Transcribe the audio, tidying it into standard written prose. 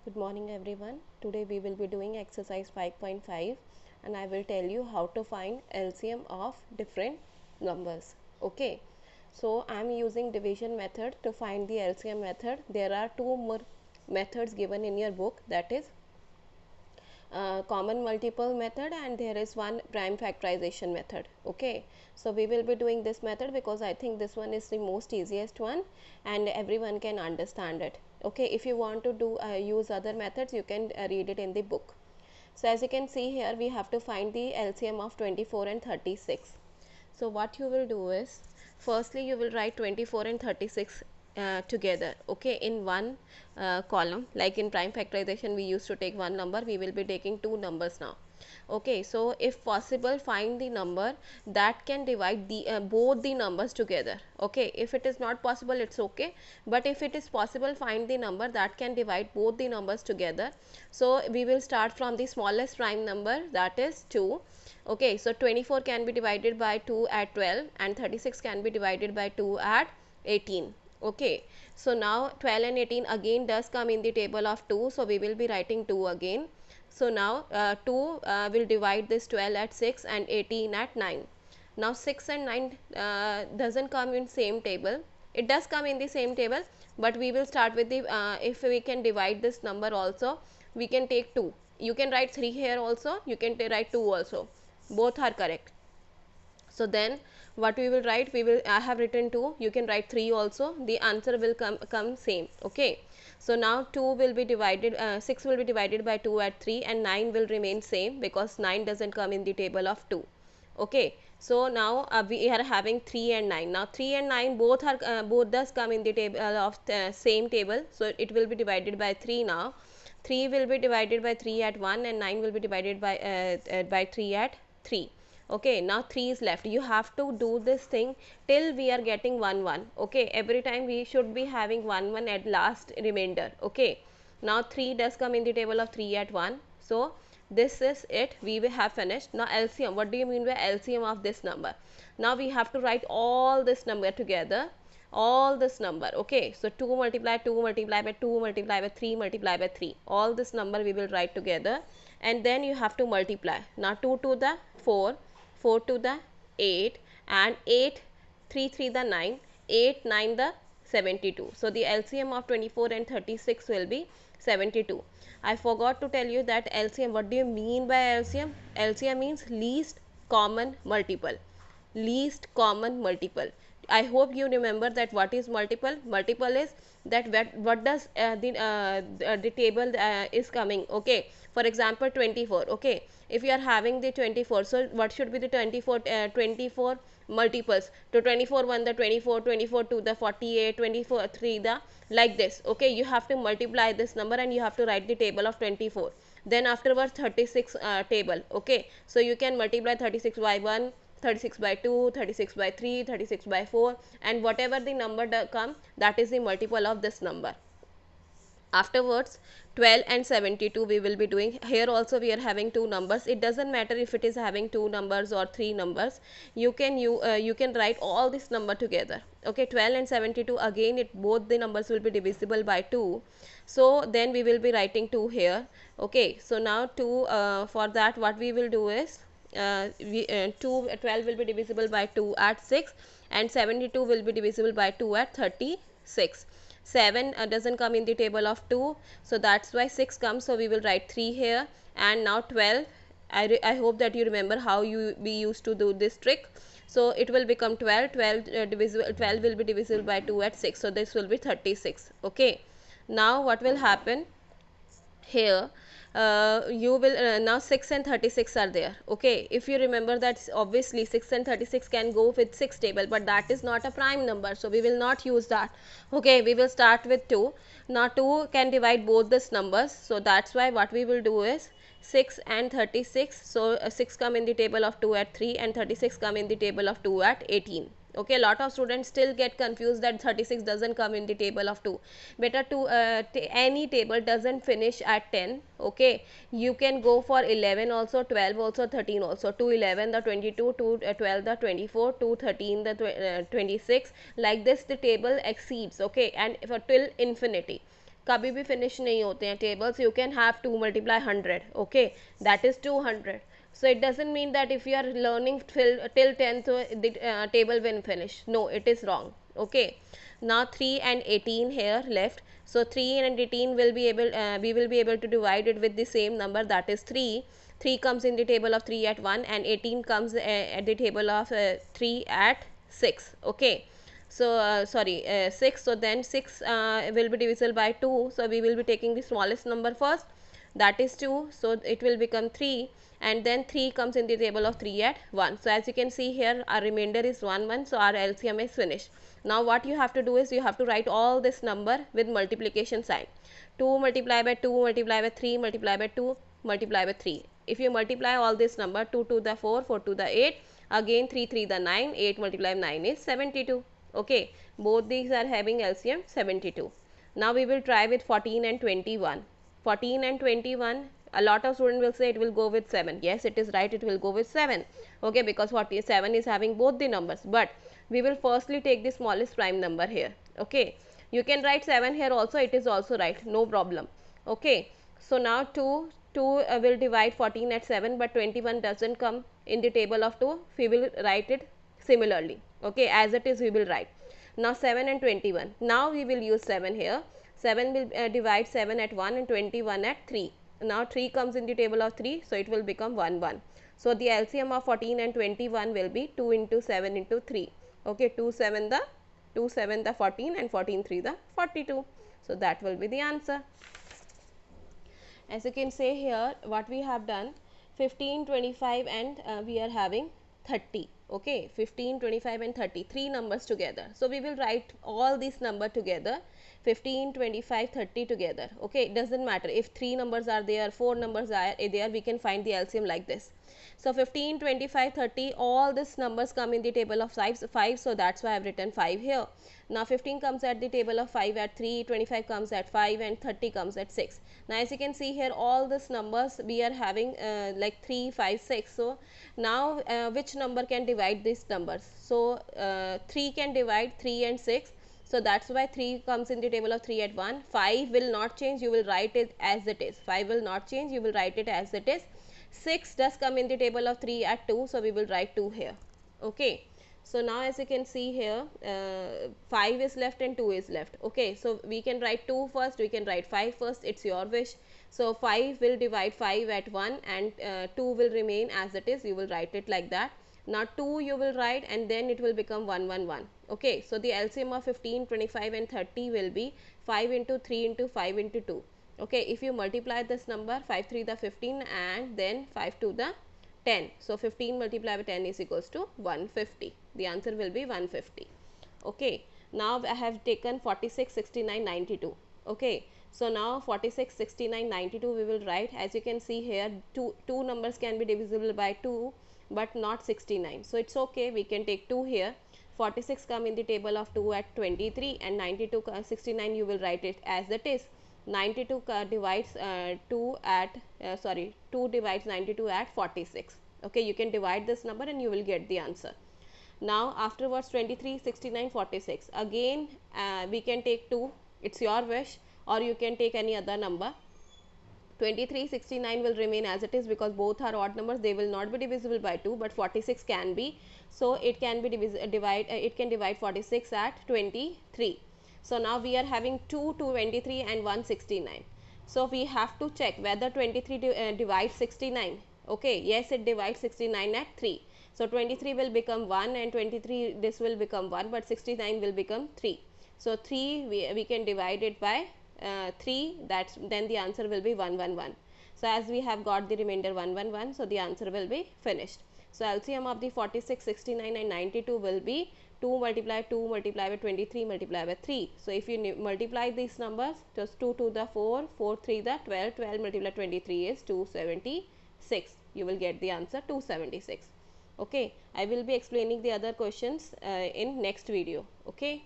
Good morning everyone. Today we will be doing exercise 5.5 and I will tell you how to find LCM of different numbers. Okay. So I am using division method to find the LCM method. There are two more methods given in your book, that is common multiple method and there is one prime factorization method. Okay, so we will be doing this method because I think this one is the most easiest one and everyone can understand it. Okay, if you want to do use other methods, you can read it in the book. So as you can see here, we have to find the LCM of 24 and 36. So what you will do is, firstly you will write 24 and 36 together, okay, in one column. Like in prime factorization we used to take one number, we will be taking two numbers now. Okay, so if possible find the number that can divide the both the numbers together. Okay, if it is not possible it's okay, but if it is possible find the number that can divide both the numbers together. So we will start from the smallest prime number, that is 2. Okay, so 24 can be divided by 2 at 12 and 36 can be divided by 2 at 18. Okay, so now 12 and 18 again does come in the table of 2, so we will be writing 2 again. So now 2 will divide this 12 at 6 and 18 at 9. Now 6 and 9 doesn't come in same table. It does come in the same table, but we will start with the if we can divide this number also, we can take 2. You can write 3 here also, you can write 2 also, both are correct. So then what we will write, we will, I have written 2, you can write 3 also, the answer will come same. Okay, so now 2 will be divided 6 will be divided by 2 at 3 and 9 will remain same because 9 doesn't come in the table of 2. Okay, so now we are having 3 and 9. Now 3 and 9 both are both does come in the table of same table, so it will be divided by 3 now. 3 will be divided by 3 at 1 and 9 will be divided by 3 at 3. Okay, now 3 is left. You have to do this thing till we are getting 1 1. Okay, every time we should be having 1 1 at last remainder. Okay, now 3 does come in the table of 3 at 1. So this is it, we will have finished. Now LCM, what do you mean by LCM of this number? Now we have to write all this number together, all this number. Okay, so 2 multiply 2 multiply by 2 multiply by 3 multiply by 3, all this number we will write together and then you have to multiply. Now 2 to the 4, 4 to the 8 and 8, 3 3 the 9, 8 9 the 72. So the LCM of 24 and 36 will be 72. I forgot to tell you that LCM, what do you mean by LCM? LCM means least common multiple. Least common multiple. I hope you remember that what is multiple. Multiple is that what does the table is coming. Okay, for example 24. Okay, if you are having the 24, so what should be the 24 multiples? To 24 1 the 24, 24 2 the 48, 24 3 the, like this. Okay, you have to multiply this number and you have to write the table of 24. Then afterwards 36 table. Okay, so you can multiply 36 by 1, 36 by 2, 36 by 3, 36 by 4 and whatever the number come, that is the multiple of this number. Afterwards 12 and 72 we will be doing. Here also we are having two numbers. It doesn't matter if it is having two numbers or three numbers, you can write all this number together. Okay, 12 and 72 again, it both the numbers will be divisible by 2, so then we will be writing 2 here. Okay, so now 2 for that what we will do is 12 will be divisible by 2 at 6 and 72 will be divisible by 2 at 36. 7 doesn't come in the table of 2, so that's why 6 comes, so we will write 3 here. And now 12, I hope that you remember how we used to do this trick. So it will become 12, 12 will be divisible by 2 at 6, so this will be 36. Okay, now what will happen here, you will now 6 and 36 are there. Okay, if you remember that obviously 6 and 36 can go with 6 table, but that is not a prime number, so we will not use that. Okay, we will start with 2. Now 2 can divide both these numbers, so that's why what we will do is 6 and 36. So 6 come in the table of 2 at 3 and 36 come in the table of 2 at 18. Okay, a lot of students still get confused that 36 doesn't come in the table of 2. Better to any table doesn't finish at 10. Okay, you can go for 11 also, 12 also, 13 also. To 11 the 22, to 12 the 24, to 13 the 26. Like this the table exceeds. Okay, and for till infinity. कभी भी finish नहीं होते हैं tables. You can have 2 multiply 100, okay, that is 200. So it doesn't mean that if you are learning till 10th the table will finish. No, it is wrong. Okay, now 3 and 18 here left. So 3 and 18 will be able we will be able to divide it with the same number, that is 3. 3 comes in the table of 3 at 1 and 18 comes at the table of 3 at 6. Okay, so sorry 6. So then 6 will be divisible by 2, so we will be taking the smallest number first, that is 2. So it will become 3, and then 3 comes in the table of 3 at 1. So as you can see here, our remainder is 1 1, so our LCM is finished. Now what you have to do is you have to write all this number with multiplication sign. 2 multiply by 2 multiply by 3 multiply by 2 multiply by 3. If you multiply all this number, 2 to the 4, 4 to the 8, again 3 3 the 9, 8 multiplied by 9 is 72. Okay, both these are having LCM 72. Now we will try with 14 and 21. 14 and 21, a lot of students will say it will go with 7. Yes, it is right, it will go with 7. Okay, because 47 is having both the numbers, but we will firstly take the smallest prime number here. Okay, you can write 7 here also, it is also right, no problem. Okay, so now 2 will divide 14 at 7, but 21 doesn't come in the table of 2. We will write it similarly. Okay, as it is we will write. Now 7 and 21. Now we will use 7 here. 7 will divide 7 at 1 and 21 at 3. Now 3 comes in the table of 3, so it will become 1 1. So the LCM of 14 and 21 will be 2 into 7 into 3. Okay, 2 7 the 14 and 14 3 the 42. So that will be the answer. As you can say here, what we have done, 15, 25 and we are having 30. Okay, 15, 25 and 30, three numbers together. So we will write all these number together, 15, 25, 30 together. Okay, it doesn't matter if three numbers are there, four numbers are there, we can find the LCM like this. So 15, 25, 30, all these numbers come in the table of 5, so that's why I have written 5 here. Now 15 comes at the table of 5 at 3, 25 comes at 5 and 30 comes at 6. Now as you can see here, all these numbers we are having like 3, 5, 6. So now which number can divide these numbers? So 3 can divide 3 and 6. So that's why 3 comes in the table of 3 at 1. 5 will not change, you will write it as it is. 5 will not change, you will write it as it is. 6 does come in the table of 3 at 2, so we will write 2 here. Okay, so now as you can see here, 5 is left and 2 is left. Okay, so we can write 2 first, we can write 5 first, it's your wish. So 5 will divide 5 at 1 and 2 will remain as it is, you will write it like that. Now 2 you will write and then it will become 1 1 1. Okay, so the LCM of 15, 25 and 30 will be 5 into 3 into 5 into 2. Okay, if you multiply this number, 5 3 the 15 and then 5 2 the 10. So 15 multiplied by 10 is equals to 150. The answer will be 150. Okay, now I have taken 46, 69, 92. Okay, so now 46, 69, 92 we will write. As you can see here, two numbers can be divisible by 2 but not 69. So it's okay, we can take 2 here. 46 come in the table of 2 at 23 and 92, 69 you will write it as it is. 92 divides 2 at 2 divides 92 at 46. Okay, you can divide this number and you will get the answer. Now afterwards 23, 69, 46, again we can take 2, it's your wish, or you can take any other number. 23, 69 will remain as it is because both are odd numbers, they will not be divisible by 2, but 46 can be, so it can be it can divide 46 at 23. So now we are having 2, 23 and 169. So we have to check whether 23 divides 69. Okay, yes, it divides 69 at 3. So 23 will become 1 and 23 this will become 1, but 69 will become 3. So 3 we can divide it by 3, that's then the answer will be 111. So as we have got the remainder 111, so the answer will be finished. So LCM of the 46, 69 and 92 will be 2 multiply 2 multiply by 23 multiply by 3. So if you multiply these numbers, just 2 to the 4, 4 3 the 12, 12 multiply 23 is 276. You will get the answer 276. Okay, I will be explaining the other questions in next video. Okay.